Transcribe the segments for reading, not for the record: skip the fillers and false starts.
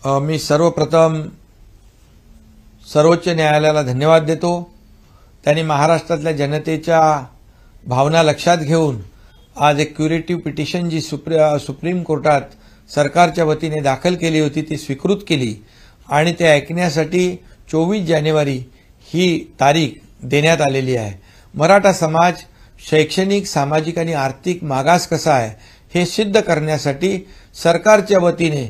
मी सर्वप्रथम सर्वोच्च न्यायालयाला धन्यवाद देतो। त्यांनी महाराष्ट्रातल्या जनतेच्या भावना लक्षात घेऊन आज एक क्युरेटिव्ह पिटिशन जी सुप्रीम कोर्टात सरकारच्या वतीने दाखल केली होती ती स्वीकृत केली आणि ते ऐकण्यासाठी 24 जानेवारी ही तारीख देण्यात आलेली आहे। मराठा समाज शैक्षणिक, सामाजिक आणि आर्थिक मागास कसा आहे हे सिद्ध करण्यासाठी सरकारच्या वतीने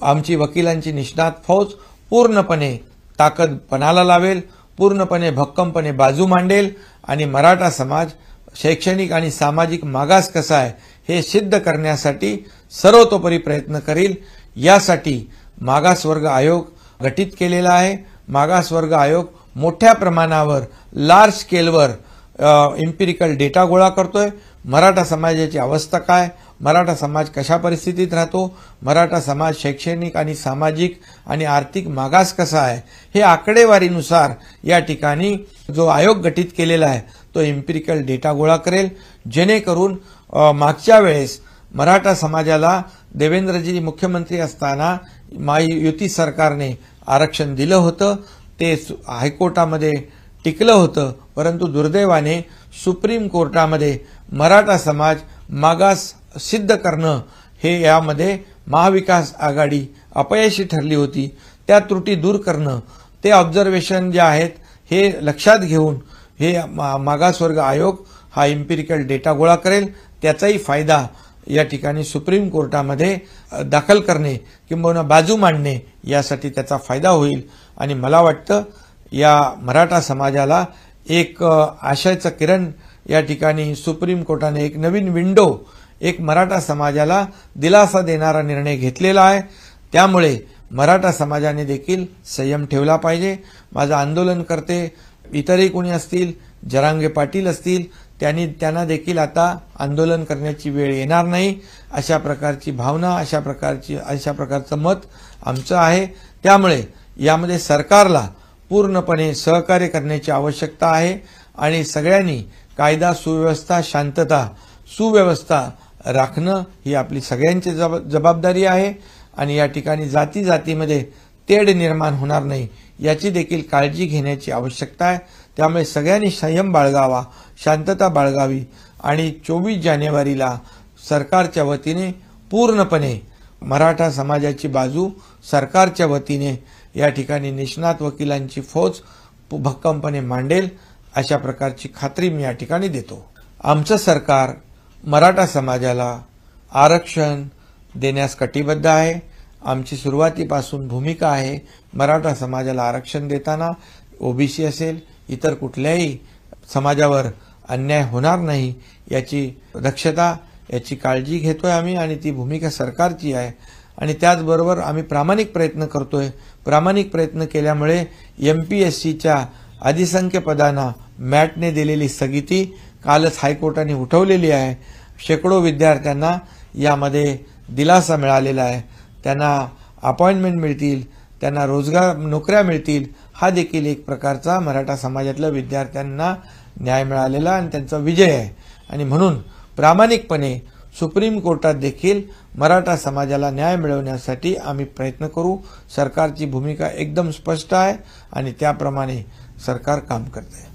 आमची वकिलांची निष्णात फौज पूर्णपणे ताकद पणाला लावेल, पूर्णपणे भक्कमपणे बाजू मांडेल आणि मराठा समाज शैक्षणिक आणि सामाजिक मागास कसा आहे हे सिद्ध करण्यासाठी सर्वतोपरी प्रयत्न करेल। यासाठी मागासवर्ग आयोग गठीत केलेला आहे। मागासवर्ग आयोग मोठ्या प्रमाणावर लार्ज स्केलवर एम्पिरिकल डेटा गोळा करतोय। मराठा समाजाची अवस्था काय, मराठा समाज कशा परिस्थितीत राहतो, मराठा समाज शैक्षणिक आणि सामाजिक आणि आर्थिक मागास कसा आहे हे आकडेवारीनुसार या ठिकाणी जो आयोग गठीत केलेला आहे तो एम्पिरिकल डेटा गोळा करेल, जेणेकरून मागच्या वेळेस मराठा समाजाला देवेंद्रजी मुख्यमंत्री असताना महायुती सरकारने आरक्षण दिलं होतं, ते हायकोर्टामध्ये टिकलं होतं, परंतु दुर्दैवाने सुप्रीम कोर्टामध्ये मराठा समाज मागास सिद्ध करणं हे यामध्ये महाविकास आघाडी अपयशी ठरली होती। त्या त्रुटी दूर करणं, ते ऑब्झर्वेशन जे आहेत हे लक्षात घेऊन हे मागासवर्ग आयोग हा एम्पिरिकल डेटा गोळा करेल। त्याचाही फायदा या ठिकाणी सुप्रीम कोर्टामध्ये दाखल करणे किंवा बाजू मांडणे यासाठी त्याचा फायदा होईल आणि मला वाटतं या मराठा समाजाला एक आशेचा किरण या ठिकाणी सुप्रीम कोर्टाने एक नवीन विंडो, एक मराठा समाजाला दिलासा देणारा निर्णय घेतलेला आहे। त्यामुळे मराठा समाजाने देखील संयम ठेवला पाहिजे। माझं आंदोलनकर्ते इतरही कोणी असतील, जरांगे पाटील असतील, त्यांना देखील आता आंदोलन करण्याची वेळ येणार नाही अशा प्रकारची भावना, अशा प्रकारचं मत आमचं आहे। त्यामुळे यामध्ये सरकारला पूर्णपणे सहकार्य करण्याची आवश्यकता आहे आणि सगळ्यांनी कायदा सुव्यवस्था, शांतता, सुव्यवस्था राखणं ही आपली सगळ्यांची जबाबदारी आहे आणि या ठिकाणी जातीमध्ये तेढ निर्माण होणार नाही याची देखील काळजी घेण्याची आवश्यकता आहे। त्यामुळे सगळ्यांनी संयम बाळगावा, शांतता बाळगावी आणि 24 जानेवारीला सरकारच्या वतीने पूर्णपणे मराठा समाजाची बाजू सरकारच्या वतीने या ठिकाणी निष्णात वकिलांची फौज भक्कमपणे मांडेल अशा प्रकारची खात्री मी या ठिकाणी देतो। आमचं सरकार मराठा समाजाला आरक्षण देण्यास कटिबद्ध आहे। आमची सुरुवातीपासून भूमिका आहे मराठा समाजाला आरक्षण देताना ओबीसी असेल, इतर कुठल्याही समाजावर अन्याय होणार नाही याची दक्षता, याची काळजी घेतोय आम्ही आणि ती भूमिका सरकारची आहे आणि त्याचबरोबर आम्ही प्रामाणिक प्रयत्न करतोय। प्रामाणिक प्रयत्न केल्यामुळे एमपीएससीच्या अधिसंख्य पदांना मॅटने दिलेली स्थगिती कालच हायकोर्टाने उठवलेली आहे। शेकडो विद्यार्थ्यांना यामध्ये दिलासा मिळालेला आहे, त्यांना अपॉइंटमेंट मिळतील, त्यांना रोजगार नोकऱ्या मिळतील, हा देखील एक प्रकारचा मराठा समाजातल्या विद्यार्थ्यांना न्याय मिळालेला आणि त्यांचा विजय आहे आणि म्हणून प्रामाणिकपणे सुप्रीम कोर्टात देखील मराठा समाजाला न्याय मिळवण्यासाठी आम्ही प्रयत्न करू। सरकारची भूमिका एकदम स्पष्ट आहे आणि त्याप्रमाणे सरकार काम करते।